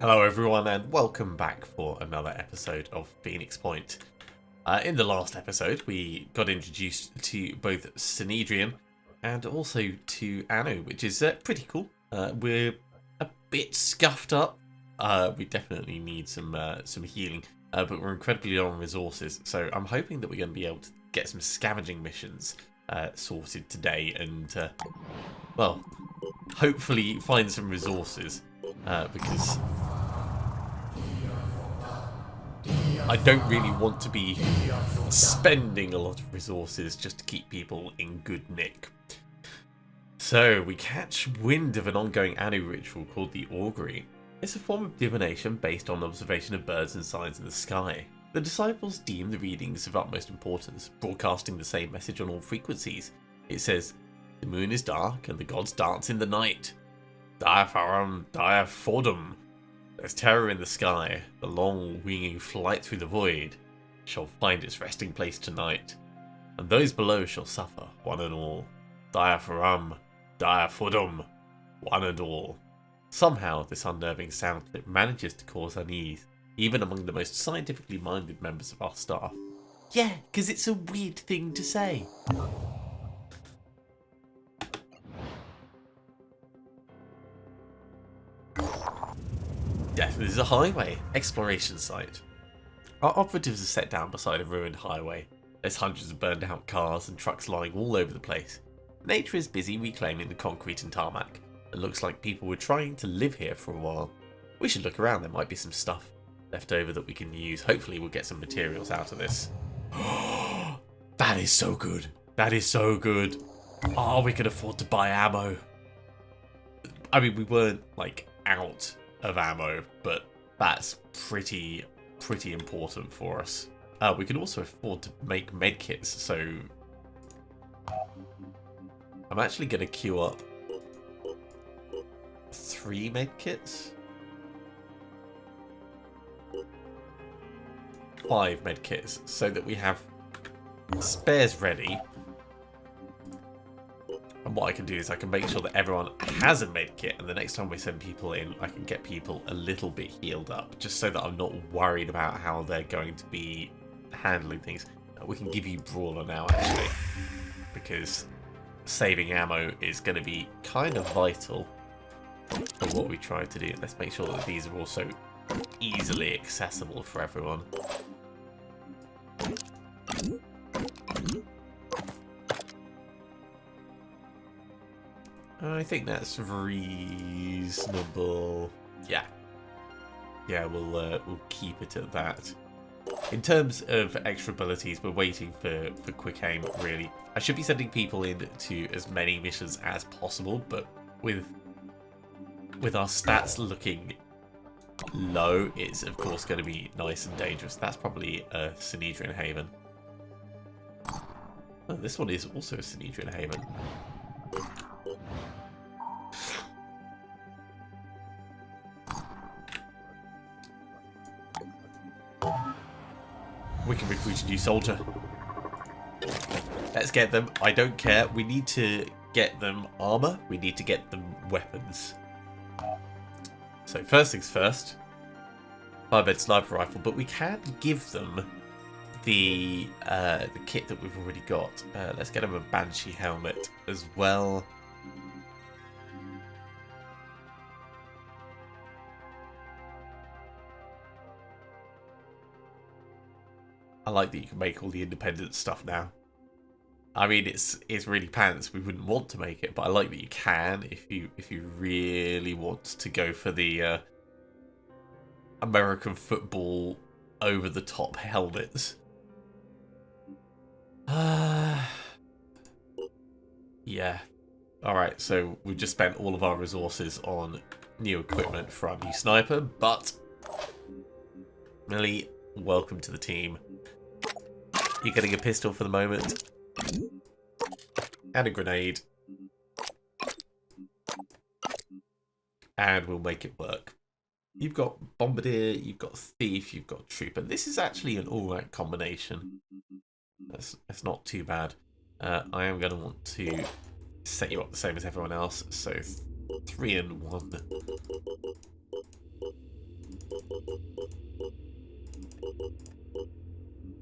Hello everyone and welcome back for another episode of Phoenix Point. In the last episode we got introduced to both Synedrian and also to Anu, which is pretty cool. We're a bit scuffed up. We definitely need some healing, but we're incredibly low on resources, so I'm hoping that we're going to be able to get some scavenging missions sorted today and, well, hopefully find some resources, because I don't really want to be spending a lot of resources just to keep people in good nick. So we catch wind of an ongoing Anu ritual called the Augury. It's a form of divination based on observation of birds and signs in the sky. The disciples deem the readings of utmost importance, broadcasting the same message on all frequencies. It says, "The moon is dark and the gods dance in the night. Diapharum, diaphordum. There's terror in the sky. The long winging flight through the void shall find its resting place tonight, and those below shall suffer, one and all. Diapharum, diaphordum, one and all." Somehow this unnerving sound clip manages to cause unease, even among the most scientifically minded members of our staff. Yeah, because it's a weird thing to say. Death is a highway, exploration site. Our operatives are set down beside a ruined highway. There's hundreds of burned out cars and trucks lying all over the place. Nature is busy reclaiming the concrete and tarmac. It looks like people were trying to live here for a while. We should look around, there might be some stuff left over that we can use. Hopefully we'll get some materials out of this. That is so good. That is so good. Oh, we can afford to buy ammo. I mean, we weren't like out of ammo, but that's pretty important for us. We can also afford to make medkits, so I'm actually going to queue up 3 medkits, 5 medkits, so that we have spares ready. And what I can do is I can make sure that everyone has a medkit, and the next time we send people in, I can get people a little bit healed up, just so that I'm not worried about how they're going to be handling things. We can give you Brawler now, actually, because saving ammo is going to be kind of vital for what we try to do. Let's make sure that these are also easily accessible for everyone. I think that's reasonable. Yeah, we'll keep it at that. In terms of extra abilities, we're waiting for quick aim, really. I should be sending people in to as many missions as possible, but with our stats looking low, it's of course going to be nice and dangerous. That's probably a Synedrian Haven. Oh, this one is also a Synedrian Haven. We can recruit a new soldier. Let's get them. I don't care. We need to get them armor. We need to get them weapons. So first things first. Firebed sniper rifle, but we can give them the kit that we've already got. Let's get them a Banshee helmet as well. I like that you can make all the independent stuff now. I mean, it's really pants. We wouldn't want to make it, but I like that you can if you really want to go for the American football over the top helmets. Yeah. All right. So we've just spent all of our resources on new equipment for our new sniper, but Millie, welcome to the team. You're getting a pistol for the moment. And a grenade. And we'll make it work. You've got Bombardier, you've got Thief, you've got Trooper. This is actually an alright combination. That's not too bad. I am going to want to set you up the same as everyone else. So 3 and 1.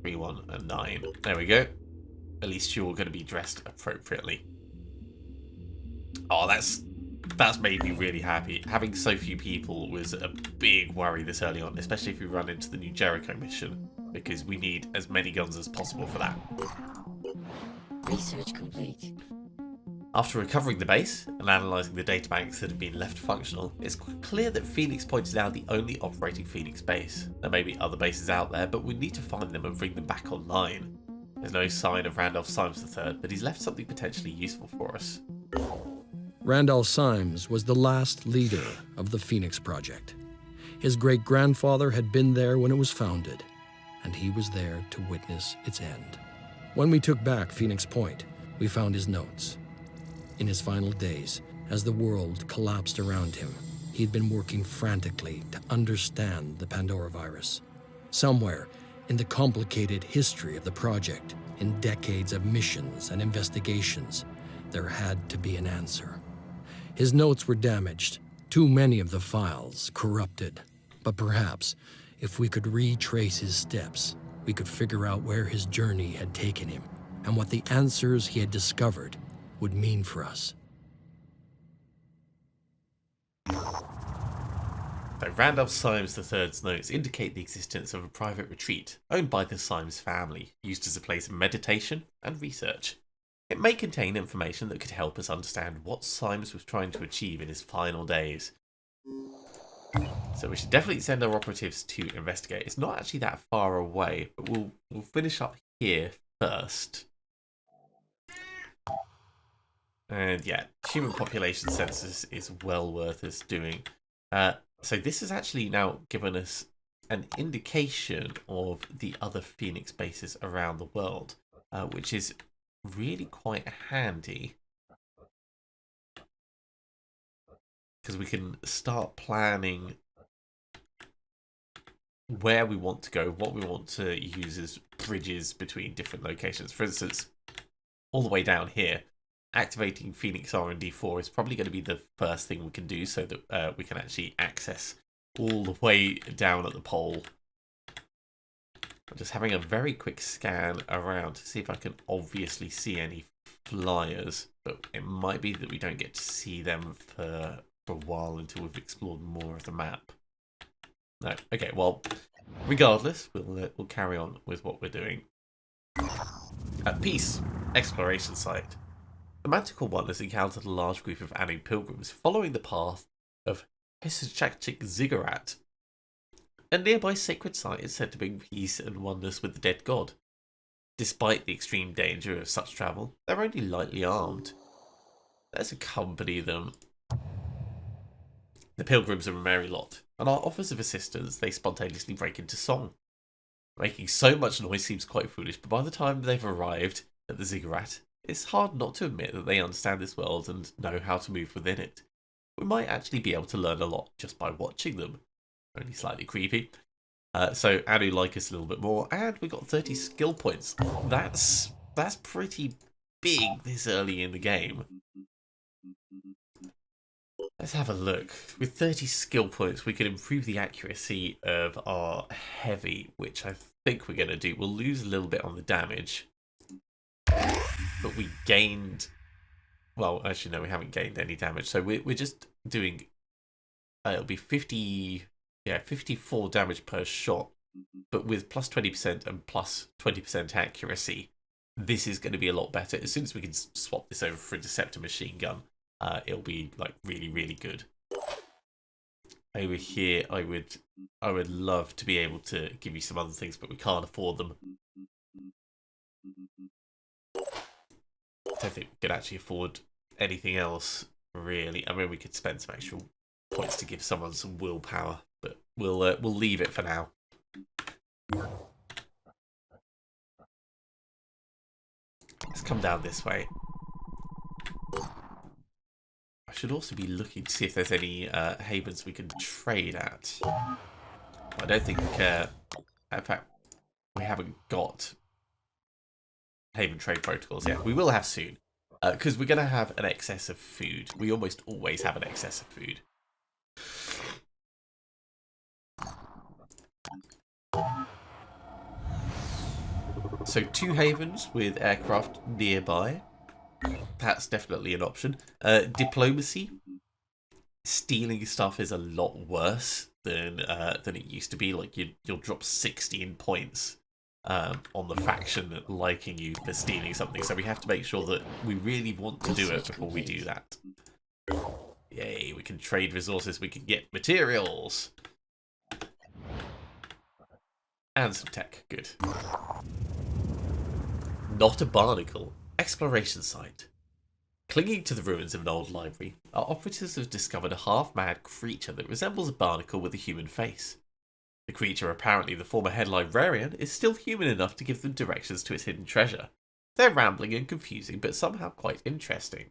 3, 1, and 9. There we go. At least you're going to be dressed appropriately. Oh, that's made me really happy. Having so few people was a big worry this early on, especially if we run into the new Jericho mission, because we need as many guns as possible for that. Research complete. After recovering the base and analysing the databanks that have been left functional, it's clear that Phoenix Point is now the only operating Phoenix base. There may be other bases out there, but we need to find them and bring them back online. There's no sign of Randolph Symes III, but he's left something potentially useful for us. Randolph Symes was the last leader of the Phoenix Project. His great-grandfather had been there when it was founded, and he was there to witness its end. When we took back Phoenix Point, we found his notes. In his final days, as the world collapsed around him, he'd been working frantically to understand the Pandora virus. Somewhere in the complicated history of the project, in decades of missions and investigations, there had to be an answer. His notes were damaged, too many of the files corrupted. But perhaps, if we could retrace his steps, we could figure out where his journey had taken him and what the answers he had discovered would mean for us. So Randolph Symes III's notes indicate the existence of a private retreat owned by the Symes family, used as a place of meditation and research. It may contain information that could help us understand what Symes was trying to achieve in his final days. So we should definitely send our operatives to investigate. It's not actually that far away, but we'll finish up here first. And yeah, human population census is well worth us doing. So this has actually now given us an indication of the other Phoenix bases around the world, which is really quite handy. Because we can start planning where we want to go, what we want to use as bridges between different locations. For instance, all the way down here, activating Phoenix R&D 4 is probably going to be the first thing we can do so that we can actually access all the way down at the pole. I'm just having a very quick scan around to see if I can obviously see any flyers, but it might be that we don't get to see them for a while until we've explored more of the map. No, okay, well, regardless, we'll carry on with what we're doing. Peace, exploration site. The Manticore One has encountered a large group of Anu pilgrims following the path of Hesachachik Ziggurat. A nearby sacred site is said to bring peace and oneness with the dead god. Despite the extreme danger of such travel, they're only lightly armed. Let's accompany them. The pilgrims are a merry lot, and our offers of assistance they spontaneously break into song. Making so much noise seems quite foolish, but by the time they've arrived at the Ziggurat, it's hard not to admit that they understand this world and know how to move within it. We might actually be able to learn a lot just by watching them. Only slightly creepy. So Anu like us a little bit more, and we got 30 skill points. That's pretty big this early in the game. Let's have a look. With 30 skill points, we can improve the accuracy of our heavy, which I think we're going to do. We'll lose a little bit on the damage, but we gained... Well, actually, no, we haven't gained any damage. So we're just doing... it'll be 54 damage per shot, but with plus 20% and plus 20% accuracy, this is going to be a lot better. As soon as we can swap this over for a Deceptor machine gun, it'll be like really, really good. Over here, I would love to be able to give you some other things, but we can't afford them. I don't think we could actually afford anything else, really. I mean, we could spend some extra points to give someone some willpower, but we'll leave it for now. Let's come down this way. I should also be looking to see if there's any havens we can trade at. I don't think, in fact, we haven't got haven trade protocols yet. We will have soon, because we're going to have an excess of food. We almost always have an excess of food. So 2 havens with aircraft nearby. That's definitely an option. Diplomacy. Stealing stuff is a lot worse than it used to be. Like you'll drop 16 points on the faction liking you for stealing something. So we have to make sure that we really want to do it before we do that. Yay, we can trade resources, we can get materials. And some tech, good. Not a barnacle. Exploration site. Clinging to the ruins of an old library, our operatives have discovered a half-mad creature that resembles a barnacle with a human face. The creature, apparently the former head librarian, is still human enough to give them directions to its hidden treasure. They're rambling and confusing, but somehow quite interesting.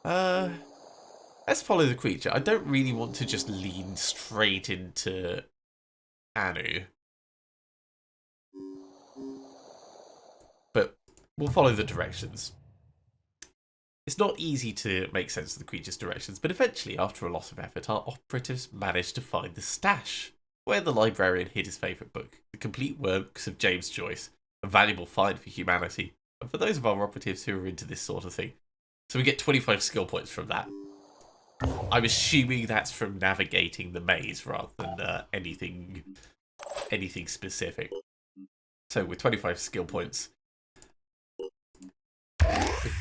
Let's follow the creature. I don't really want to just lean straight into Anu. But we'll follow the directions. It's not easy to make sense of the creature's directions, but eventually, after a lot of effort, our operatives managed to find the stash, where the librarian hid his favourite book, The Complete Works of James Joyce, a valuable find for humanity, and for those of our operatives who are into this sort of thing. So we get 25 skill points from that. I'm assuming that's from navigating the maze rather than anything specific. So with 25 skill points,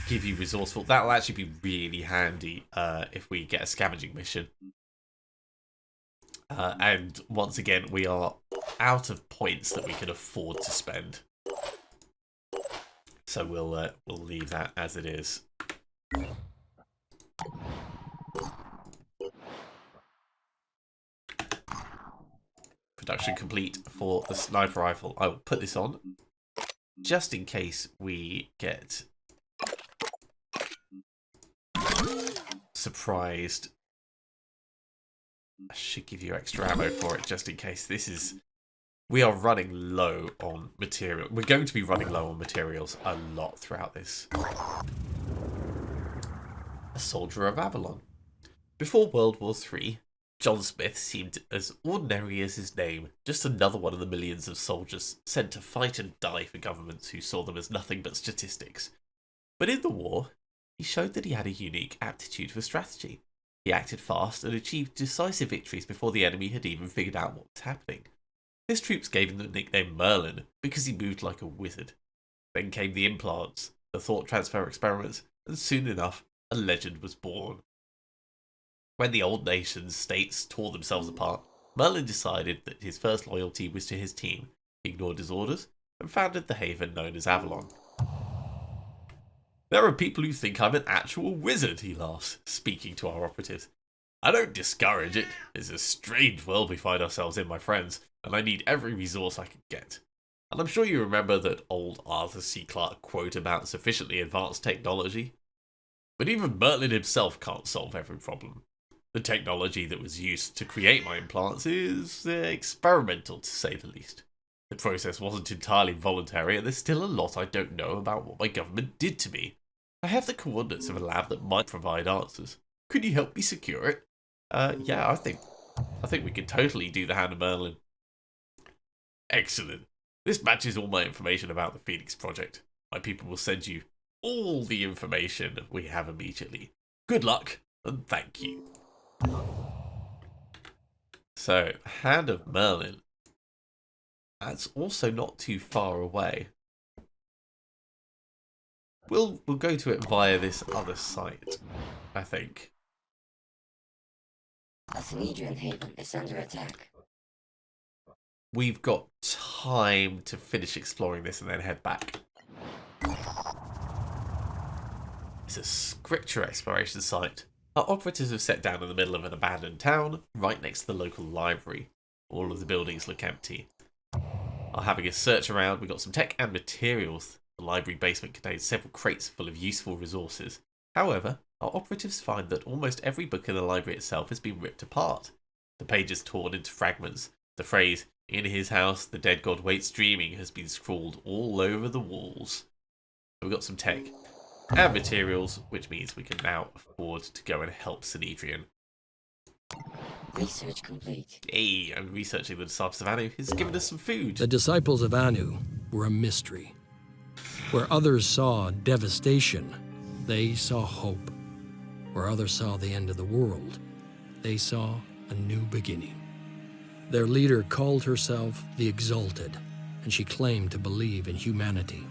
give you resourceful. That'll actually be really handy if we get a scavenging mission. And once again, we are out of points that we can afford to spend. So we'll leave that as it is. Production complete for the sniper rifle. I will put this on just in case we get surprised. I should give you extra ammo for it just in case. We are running low on material. We're going to be running low on materials a lot throughout this. A soldier of Avalon. Before World War III, John Smith seemed as ordinary as his name, just another one of the millions of soldiers sent to fight and die for governments who saw them as nothing but statistics. But in the war, he showed that he had a unique aptitude for strategy. He acted fast and achieved decisive victories before the enemy had even figured out what was happening. His troops gave him the nickname Merlin because he moved like a wizard. Then came the implants, the thought transfer experiments, and soon enough, a legend was born. When the old nation states tore themselves apart, Merlin decided that his first loyalty was to his team. He ignored his orders and founded the haven known as Avalon. There are people who think I'm an actual wizard, he laughs, speaking to our operatives. I don't discourage it. It's a strange world we find ourselves in, my friends, and I need every resource I can get. And I'm sure you remember that old Arthur C. Clarke quote about sufficiently advanced technology. But even Merlin himself can't solve every problem. The technology that was used to create my implants is experimental, to say the least. The process wasn't entirely voluntary, and there's still a lot I don't know about what my government did to me. I have the coordinates of a lab that might provide answers. Could you help me secure it? Yeah, I think we could totally do the Hand of Merlin. Excellent. This matches all my information about the Phoenix Project. My people will send you all the information we have immediately. Good luck, and thank you. So, Hand of Merlin. That's also not too far away. We'll go to it via this other site, I think. The Synedrian Haven is under attack. We've got time to finish exploring this and then head back. It's a scripture exploration site. Our operatives have set down in the middle of an abandoned town, right next to the local library. All of the buildings look empty. Are having a search around, we got some tech and materials. The library basement contains several crates full of useful resources. However, our operatives find that almost every book in the library itself has been ripped apart. The pages torn into fragments. The phrase, "In his house, the dead god waits dreaming," has been scrawled all over the walls. We've got some tech and materials, which means we can now afford to go and help Synedrian. Research complete. Hey, I'm researching the Disciples of Anu. He's given us some food. The disciples of Anu were a mystery. Where others saw devastation, they saw hope. Where others saw the end of the world, they saw a new beginning. Their leader called herself the Exalted, and she claimed to believe in humanity.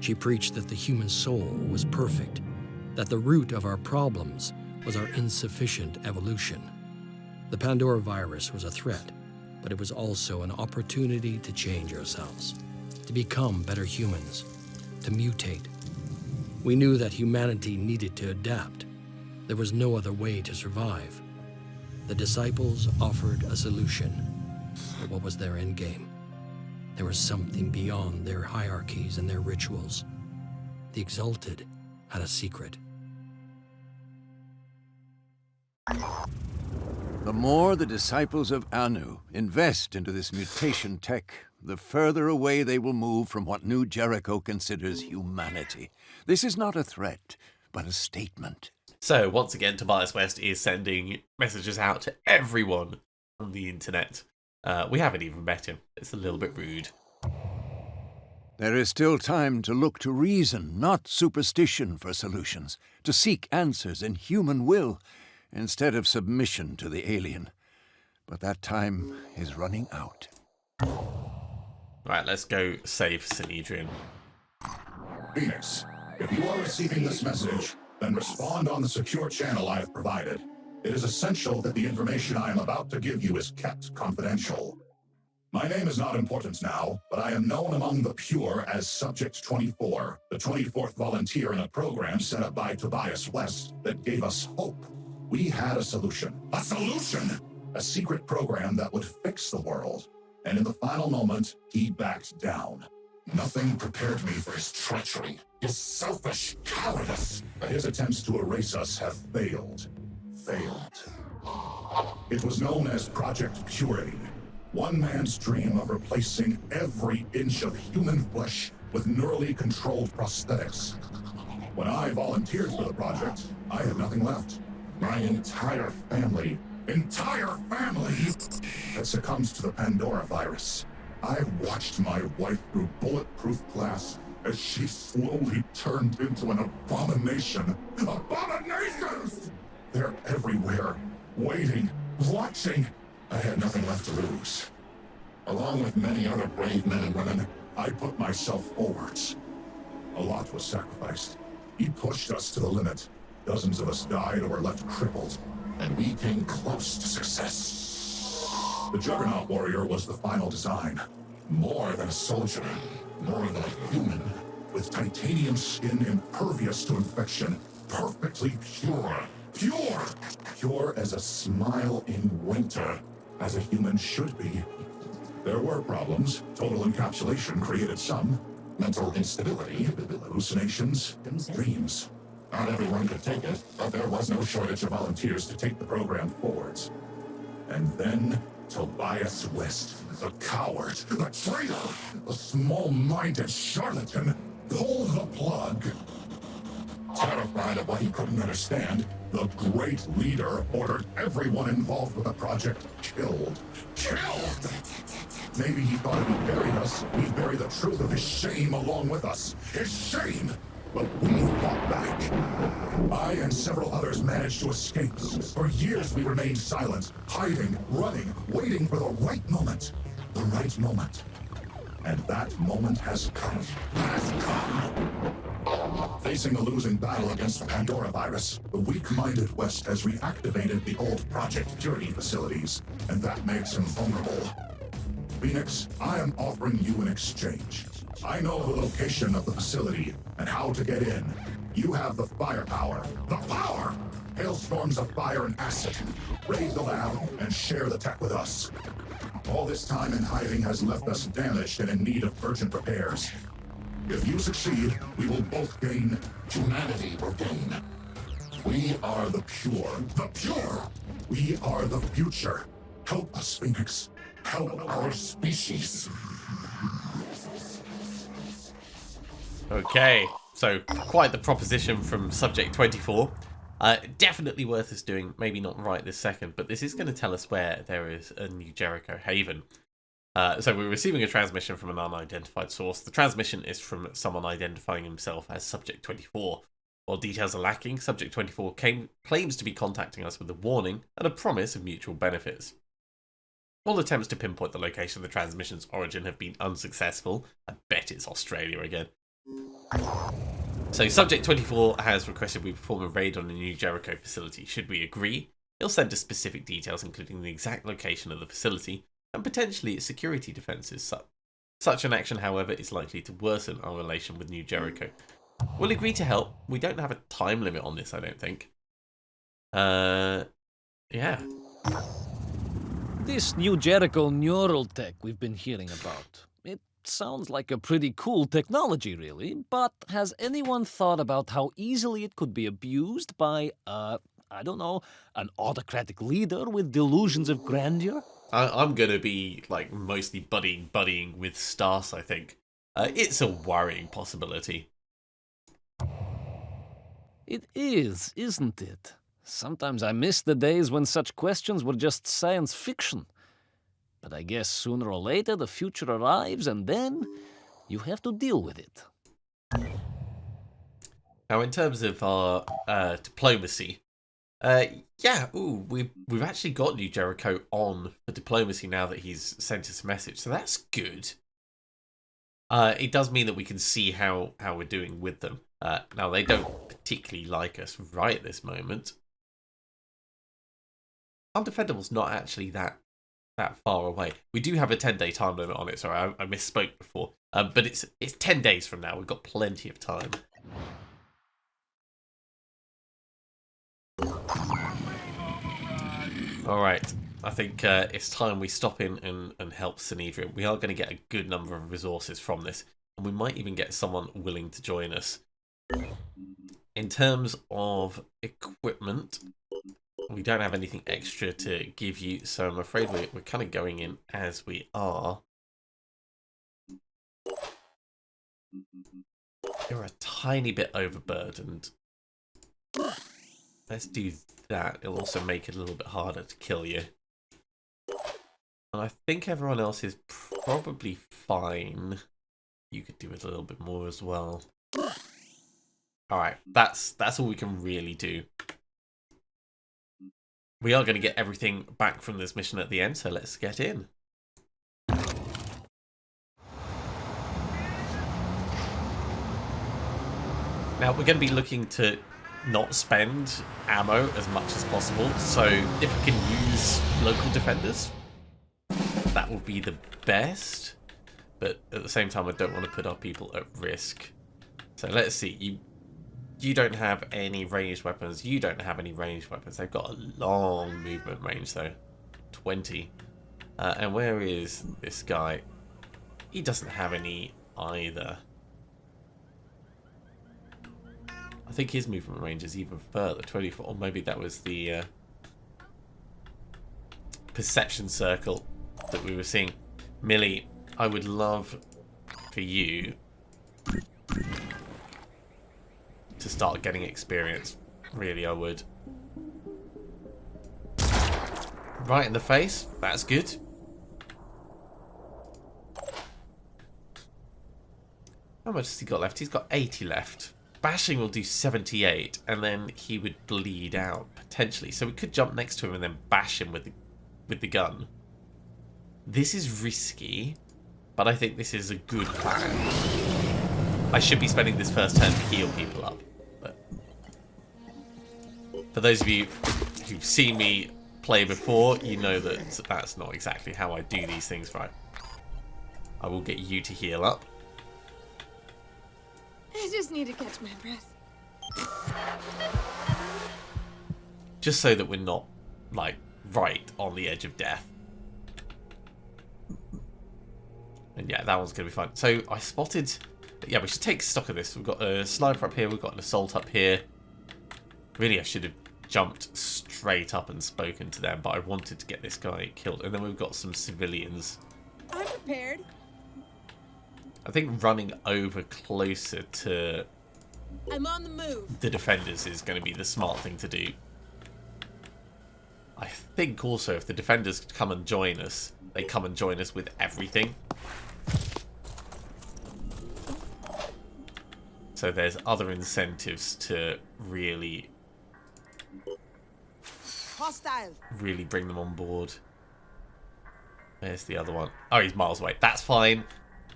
She preached that the human soul was perfect, that the root of our problems was our insufficient evolution. The Pandora virus was a threat, but it was also an opportunity to change ourselves, to become better humans, to mutate. We knew that humanity needed to adapt. There was no other way to survive. The disciples offered a solution, but what was their end game? There was something beyond their hierarchies and their rituals. The Exalted had a secret. The more the disciples of Anu invest into this mutation tech, the further away they will move from what New Jericho considers humanity. This is not a threat, but a statement. So, once again, Tobias West is sending messages out to everyone on the internet. We haven't even met him. It's a little bit rude. There is still time to look to reason, not superstition, for solutions, to seek answers in human will, instead of submission to the alien. But that time is running out. Right, let's go save Synedrian. Phoenix, if you are receiving this message, then respond on the secure channel I have provided. It is essential that the information I am about to give you is kept confidential. My name is not important now, but I am known among the pure as Subject 24, the 24th volunteer in a program set up by Tobias West that gave us hope. We had a solution. A solution! A secret program that would fix the world. And in the final moment, he backed down. Nothing prepared me for his treachery, his selfish cowardice. But his attempts to erase us have failed. It was known as Project Purity. One man's dream of replacing every inch of human flesh with neurally controlled prosthetics. When I volunteered for the project, I had nothing left. My entire family had succumbed to the Pandora virus. I watched my wife through bulletproof glass as she slowly turned into an abomination. Abominations! They're everywhere, waiting, watching. I had nothing left to lose. Along with many other brave men and women, I put myself forwards. A lot was sacrificed. He pushed us to the limit. Dozens of us died or were left crippled, and we came close to success. The Juggernaut Warrior was the final design. More than a soldier, more than a human, with titanium skin impervious to infection, perfectly pure. Pure as a smile in winter, as a human should be. There were problems. Total encapsulation created some. Mental instability, hallucinations, dreams. Not everyone could take it, but there was no shortage of volunteers to take the program forwards. And then Tobias West, the coward, the traitor, the small-minded charlatan, pulled the plug. Terrified of what he couldn't understand, the great leader ordered everyone involved with the project killed. Killed! Maybe he thought if he buried us, he'd bury the truth of his shame along with us. His shame! But we fought back. I and several others managed to escape. For years we remained silent, hiding, running, waiting for the right moment. The right moment. And that moment has come. Facing a losing battle against the Pandora virus, the weak-minded West has reactivated the old Project Purity facilities, and that makes him vulnerable. Phoenix, I am offering you an exchange. I know the location of the facility and how to get in. You have the firepower. The power! Hailstorms of fire and acid. Raid the lab and share the tech with us. All this time in hiding has left us damaged and in need of urgent repairs. If you succeed, we will both gain. Humanity will gain. We are the pure. The pure! We are the future. Help us, Phoenix. Help our species. Okay, so quite the proposition from Subject 24. Definitely worth us doing, maybe not right this second, but this is going to tell us where there is a new Jericho Haven. So we're receiving a transmission from an unidentified source. The transmission is from someone identifying himself as Subject 24. While details are lacking, Subject 24 claims to be contacting us with a warning and a promise of mutual benefits. All attempts to pinpoint the location of the transmission's origin have been unsuccessful. I bet it's Australia again. So Subject 24 has requested we perform a raid on a new Jericho facility. Should we agree, he'll send us specific details including the exact location of the facility and potentially its security defences. Such an action, however, is likely to worsen our relation with New Jericho. We'll agree to help. We don't have a time limit on this, I don't think. Yeah. This New Jericho neural tech we've been hearing about. It sounds like a pretty cool technology, really, but has anyone thought about how easily it could be abused by, I don't know, an autocratic leader with delusions of grandeur? I'm going to be, like, mostly buddying with Stas, I think. It's a worrying possibility. It is, isn't it? Sometimes I miss the days when such questions were just science fiction. But I guess sooner or later the future arrives and then you have to deal with it. Now, in terms of our diplomacy, we've actually got New Jericho on for diplomacy now that he's sent us a message, so that's good. It does mean that we can see how we're doing with them. Now, they don't particularly like us right at this moment. Undefendable's not actually that far away. We do have a 10-day time limit on it. Sorry, I misspoke before. But it's 10 days from now. We've got plenty of time. All right. I think it's time we stop in and help Synedrium. We are going to get a good number of resources from this, and we might even get someone willing to join us. In terms of equipment, we don't have anything extra to give you, so I'm afraid we're kind of going in as we are. You're a tiny bit overburdened. Let's do that. It'll also make it a little bit harder to kill you. And I think everyone else is probably fine. You could do it a little bit more as well. Alright, that's all we can really do. We are going to get everything back from this mission at the end, so let's get in. Now, we're going to be looking to not spend ammo as much as possible, so if we can use local defenders, that will be the best. But at the same time, I don't want to put our people at risk. So let's see. You don't have any ranged weapons. You don't have any ranged weapons. They've got a long movement range, though. 20. And where is this guy? He doesn't have any either. I think his movement range is even further. 24. Or maybe that was the perception circle that we were seeing. Millie, I would love for you to start getting experience. Really, I would. Right in the face. That's good. How much has he got left? He's got 80 left. Bashing will do 78, and then he would bleed out, potentially. So we could jump next to him and then bash him with the gun. This is risky, but I think this is a good plan. I should be spending this first turn to heal people up. But for those of you who've seen me play before, you know that that's not exactly how I do these things, right? I will get you to heal up. I just need to catch my breath. Just so that we're not, like, right on the edge of death. And yeah, that one's going to be fine. So I spotted... Yeah, we should take stock of this. We've got a sniper up here. We've got an assault up here. Really, I should have jumped straight up and spoken to them, but I wanted to get this guy killed. And then we've got some civilians. I'm prepared. I think running over closer to I'm on the move. the defenders is going to be the smart thing to do. I think also if the defenders come and join us, they come and join us with everything. So there's other incentives to really bring them on board. There's the other one. Oh, he's miles away. That's fine.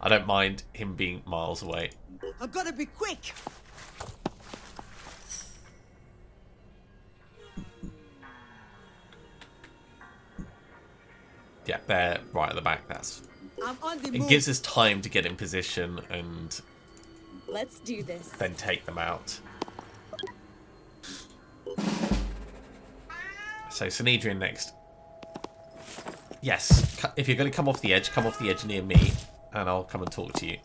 I don't mind him being miles away. I've got to be quick. Yeah, they're right at the back. That's. I'm on the It move. gives us time to get in position and Let's do this. then take them out. So Sanhedrin next. Yes, if you're going to come off the edge near me, and I'll come and talk to you.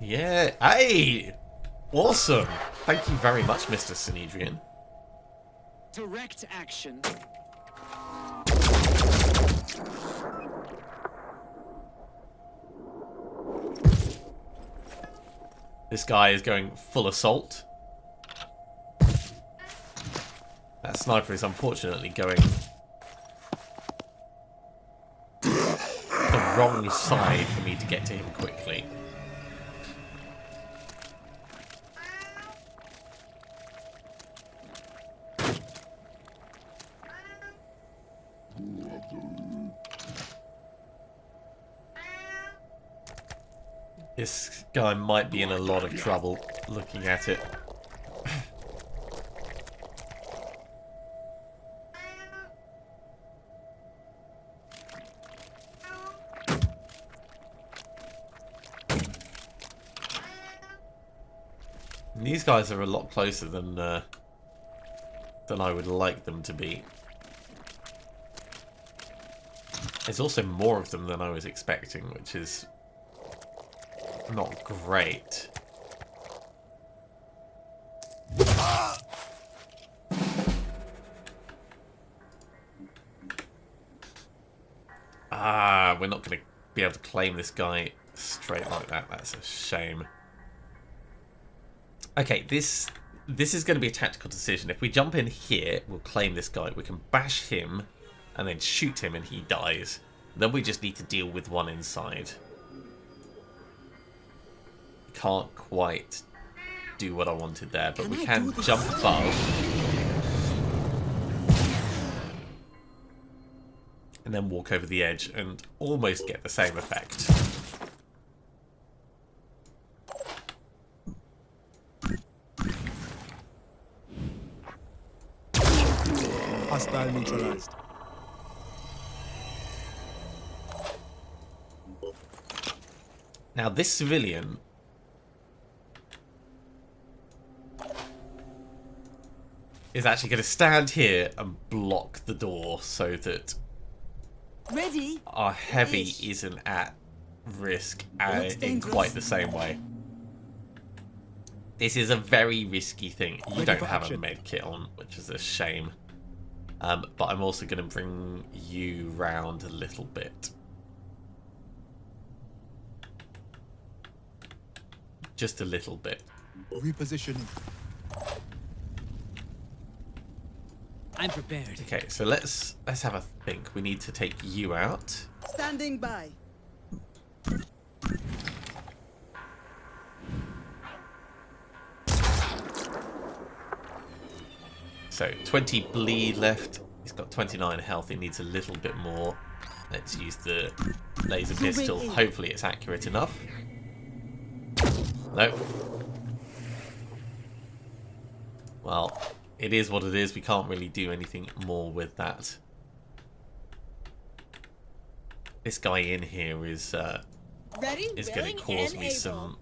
Yeah, hey! Awesome! Thank you very much, Mr. Sanhedrin. Direct action. This guy is going full assault. That sniper is unfortunately going the wrong side for me to get to him quickly. This guy might be in a lot of trouble looking at it. And these guys are a lot closer than I would like them to be. There's also more of them than I was expecting, which is not great. Ah, we're not going to be able to claim this guy straight like that. That's a shame. Okay, this is going to be a tactical decision. If we jump in here, we'll claim this guy. We can bash him and then shoot him and he dies. Then we just need to deal with one inside. Can't quite do what I wanted there, but we can jump above and then walk over the edge and almost get the same effect. Hostile neutralized. Now this civilian is actually going to stand here and block the door so that Ready? our heavy isn't at risk in quite the same way. This is a very risky thing. You don't have a med kit on, which is a shame. But I'm also going to bring you round a little bit. Just a little bit. Repositioning. I'm prepared. Okay, so let's have a think. We need to take you out. Standing by. So 20 bleed left. He's got 29 health. He needs a little bit more. Let's use the laser pistol. Hopefully it's accurate enough. No. Well, it is what it is. We can't really do anything more with that. This guy in here is going to cause me some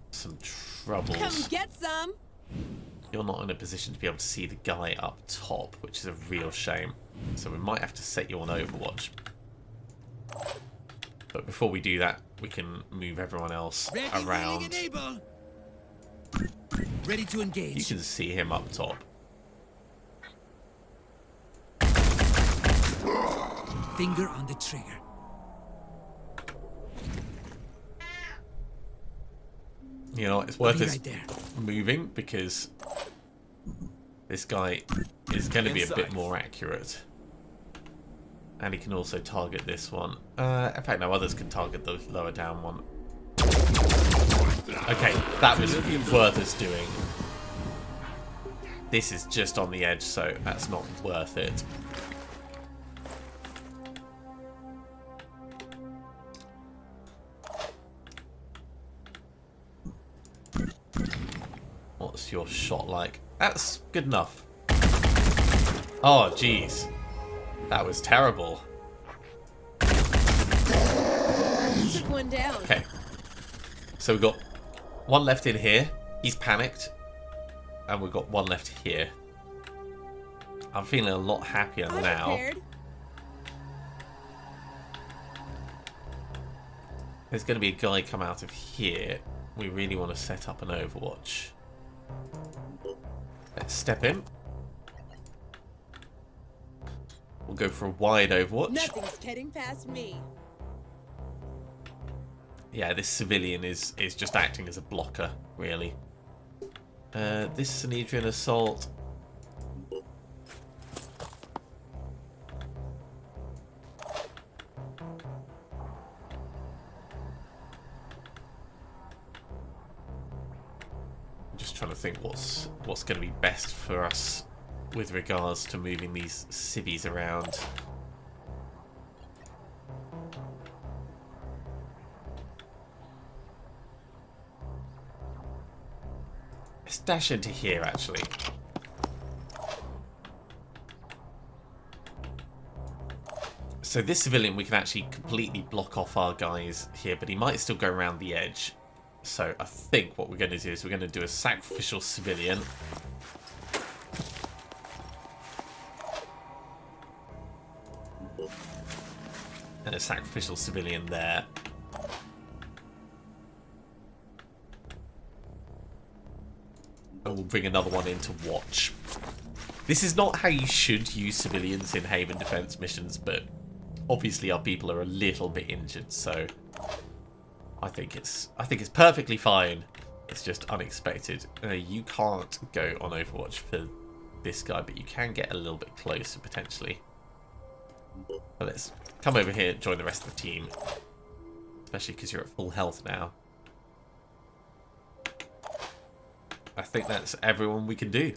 troubles. Come get some. You're not in a position to be able to see the guy up top, which is a real shame. So we might have to set you on Overwatch. But before we do that, we can move everyone else around. Ready to engage. You can see him up top. Finger on the trigger. You know, it's worth us Right there. moving because this guy is going to be a bit more accurate. And he can also target this one. In fact, no, others can target the lower down one. Okay, that was worth us doing. This is just on the edge, so that's not worth it. What's your shot like? That's good enough. Oh, jeez. That was terrible. Took one down. Okay. So we've got one left in here. He's panicked. And we've got one left here. I'm feeling a lot happier now. Unprepared. There's going to be a guy come out of here. We really want to set up an Overwatch. Let's step in. We'll go for a wide Overwatch. Nothing's getting past me. Yeah, this civilian is just acting as a blocker, really. This Sanhedrin assault. I'm just trying to think what's going to be best for us with regards to moving these civvies around. Let's dash into here, actually. So this civilian, we can actually completely block off our guys here, but he might still go around the edge. So I think what we're going to do is we're going to do a sacrificial civilian. And a sacrificial civilian there. And we'll bring another one in to watch. This is not how you should use civilians in Haven defense missions, but obviously our people are a little bit injured, so I think it's perfectly fine. It's just unexpected. You can't go on Overwatch for this guy, but you can get a little bit closer potentially. But let's come over here and join the rest of the team, especially because you're at full health now. I think that's everyone we can do.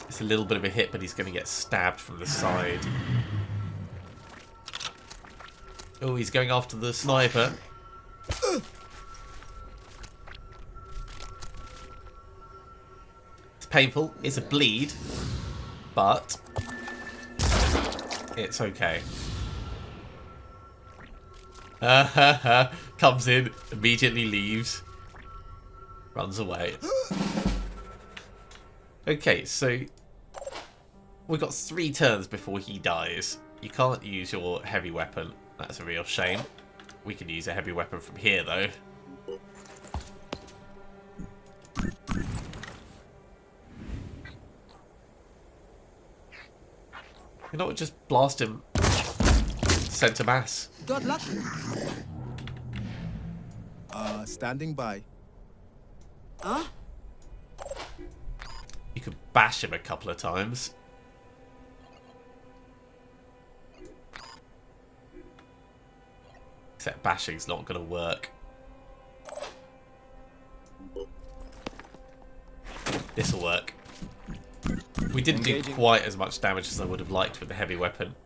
It's a little bit of a hit, but he's going to get stabbed from the side. Oh, he's going after the sniper. It's painful. It's a bleed, but it's okay. Comes in, immediately leaves, runs away. Okay, so we've got 3 turns before he dies. You can't use your heavy weapon. That's a real shame. We can use a heavy weapon from here, though. You know what? Just blast him. Center mass. Good luck. Standing by. Huh? You could bash him a couple of times. Except bashing's not going to work. This'll work. We didn't do quite as much damage as I would have liked with the heavy weapon.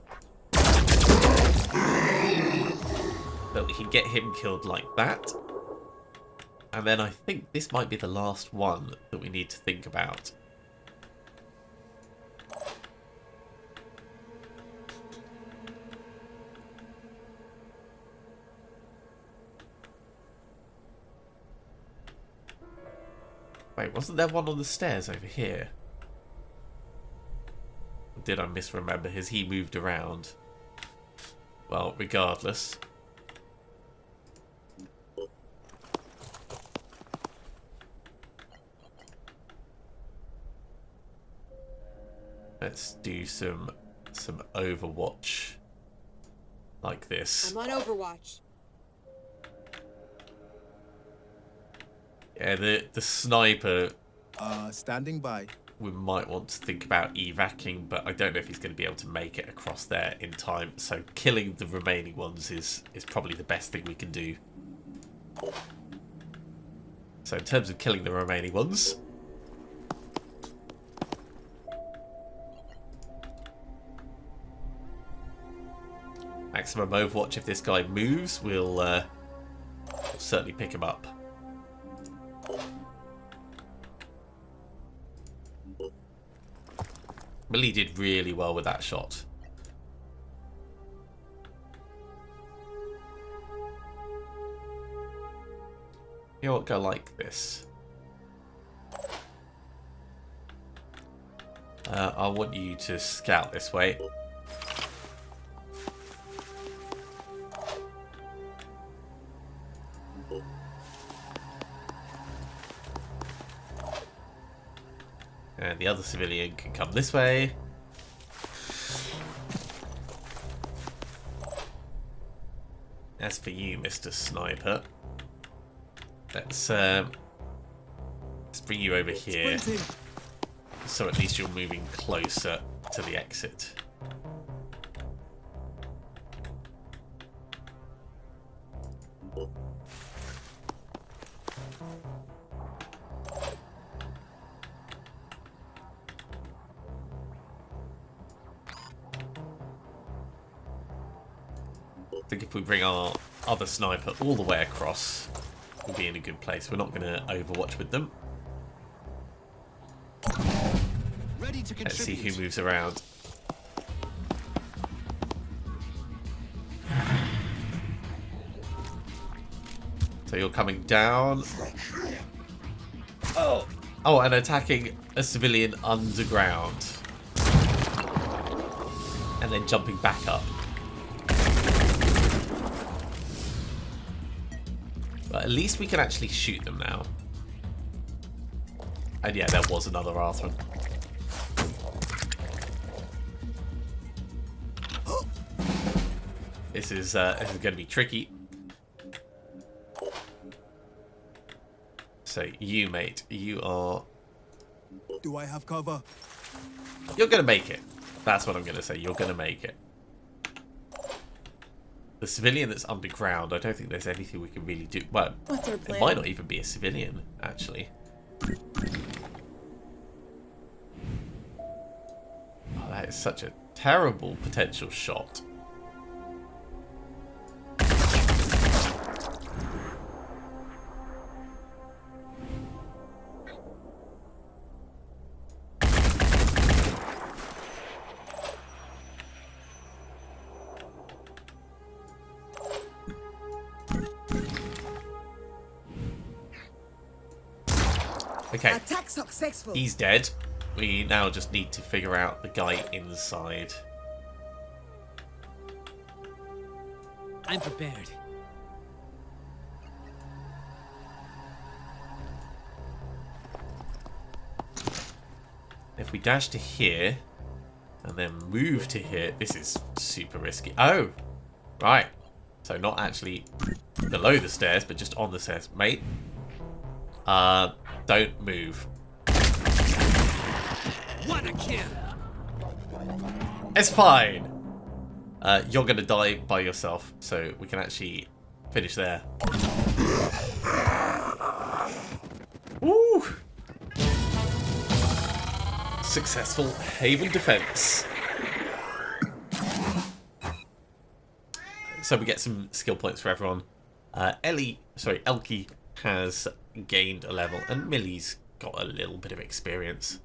But we can get him killed like that. And then I think this might be the last one that we need to think about. Wait, wasn't there one on the stairs over here? Or did I misremember his? He moved around. Well, regardless. Let's do some Overwatch like this. I'm on Overwatch. Yeah, the sniper, Standing by. we might want to think about evacing, but I don't know if he's going to be able to make it across there in time. So killing the remaining ones is probably the best thing we can do. So in terms of killing the remaining ones, maximum Overwatch. If this guy moves, we'll certainly pick him up. Millie did really well with that shot. You know what, go like this. I want you to scout this way. And the other civilian can come this way. As for you, Mr. Sniper, let's bring you over here. So at least you're moving closer to the exit. I think if we bring our other sniper all the way across, we'll be in a good place. We're not going to overwatch with them. Let's see who moves around. So you're coming down. Oh, and attacking a civilian underground. And then jumping back up. But at least we can actually shoot them now. And yeah, there was another Arthur. This is going to be tricky. So you, mate, you are... Do I have cover? You're going to make it. That's what I'm going to say. You're going to make it. The civilian that's underground, I don't think there's anything we can really do. Well, What's our it plan? might not even be a civilian, actually. Oh, that is such a terrible potential shot. Okay, Attack successful. he's dead. We now just need to figure out the guy inside. I'm prepared. If we dash to here and then move to here, this is super risky. Oh, right. So not actually below the stairs, but just on the stairs. Mate, don't move. What a kill! It's fine. You're going to die by yourself, so we can actually finish there. Woo! Successful Haven defense. So we get some skill points for everyone. Elkie has gained a level, and Millie's got a little bit of experience.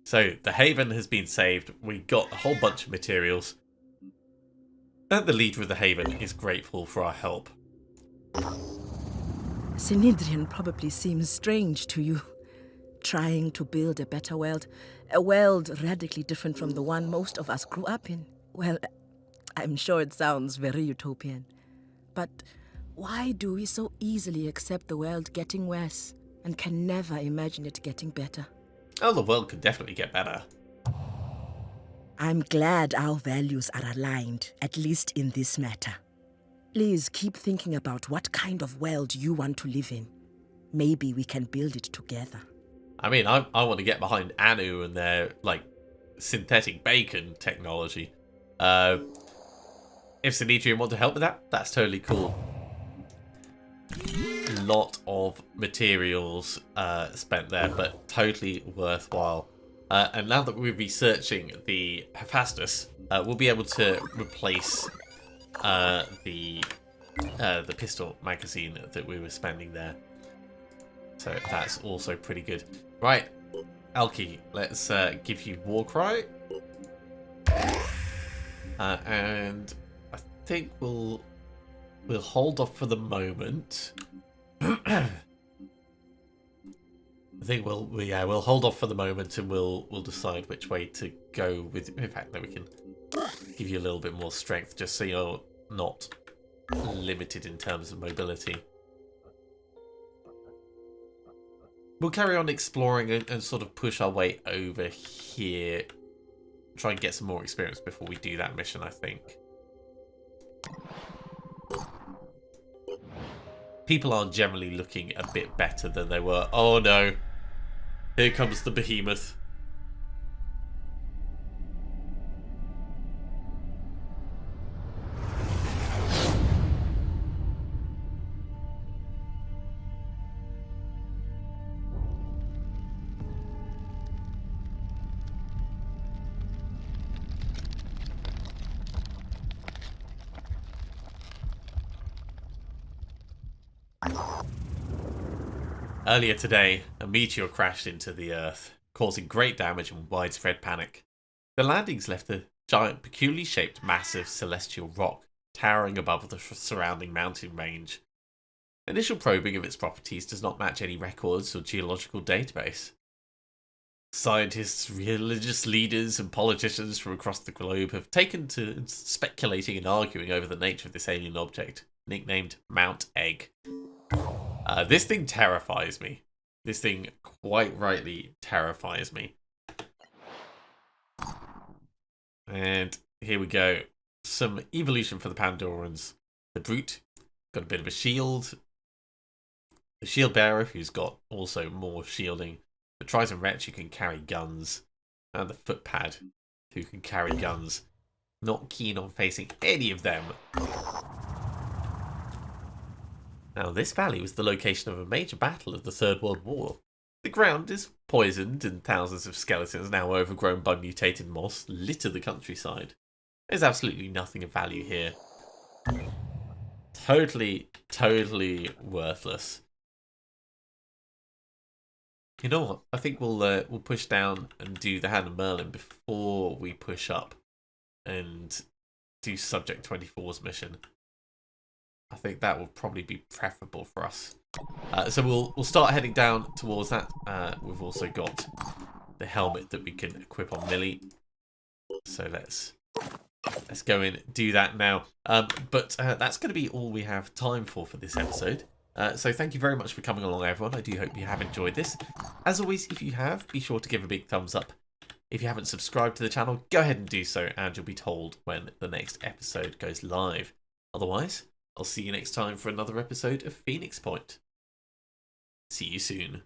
So the Haven has been saved. We got a whole bunch of materials. And the leader of the Haven is grateful for our help. Synedrian probably seems strange to you. Trying to build a better world. A world radically different from the one most of us grew up in. Well, I'm sure it sounds very utopian. But why do we so easily accept the world getting worse and can never imagine it getting better? Oh, the world could definitely get better. I'm glad our values are aligned, at least in this matter. Please keep thinking about what kind of world you want to live in. Maybe we can build it together. I mean, I want to get behind Anu and their, like, synthetic bacon technology. If Sinedrian want to help with that, that's totally cool. Lot of materials spent there, but totally worthwhile. And now that we're researching the Hephaestus, we'll be able to replace the pistol magazine that we were spending there. So that's also pretty good. Right, Elkie, let's give you Warcry. And I think we'll hold off for the moment. I think we'll hold off for the moment, and we'll decide which way to go with. In fact, then we can give you a little bit more strength, just so you're not limited in terms of mobility. We'll carry on exploring and sort of push our way over here. Try and get some more experience before we do that mission, I think. People are generally looking a bit better than they were. Oh no. Here comes the behemoth. Earlier today, a meteor crashed into the Earth, causing great damage and widespread panic. The landings left a giant, peculiarly shaped, massive celestial rock towering above the surrounding mountain range. Initial probing of its properties does not match any records or geological database. Scientists, religious leaders, and politicians from across the globe have taken to speculating and arguing over the nature of this alien object, nicknamed Mount Egg. This thing terrifies me. This thing quite rightly terrifies me. And here we go. Some evolution for the Pandorans. The Brute got a bit of a shield. The Shield Bearer, who's got also more shielding. The Triton Wretch, who can carry guns. And the Footpad, who can carry guns. Not keen on facing any of them. Now, this valley was the location of a major battle of the Third World War. The ground is poisoned, and thousands of skeletons, now overgrown by mutated moss, litter the countryside. There's absolutely nothing of value here. Totally worthless. You know what? I think we'll push down and do the Hand of Merlin before we push up and do Subject 24's mission. I think that will probably be preferable for us. So we'll start heading down towards that. We've also got the helmet that we can equip on Millie. So let's go in and do that now. But that's going to be all we have time for this episode. So thank you very much for coming along, everyone. I do hope you have enjoyed this. As always, if you have, be sure to give a big thumbs up. If you haven't subscribed to the channel, go ahead and do so, and you'll be told when the next episode goes live. Otherwise, I'll see you next time for another episode of Phoenix Point. See you soon.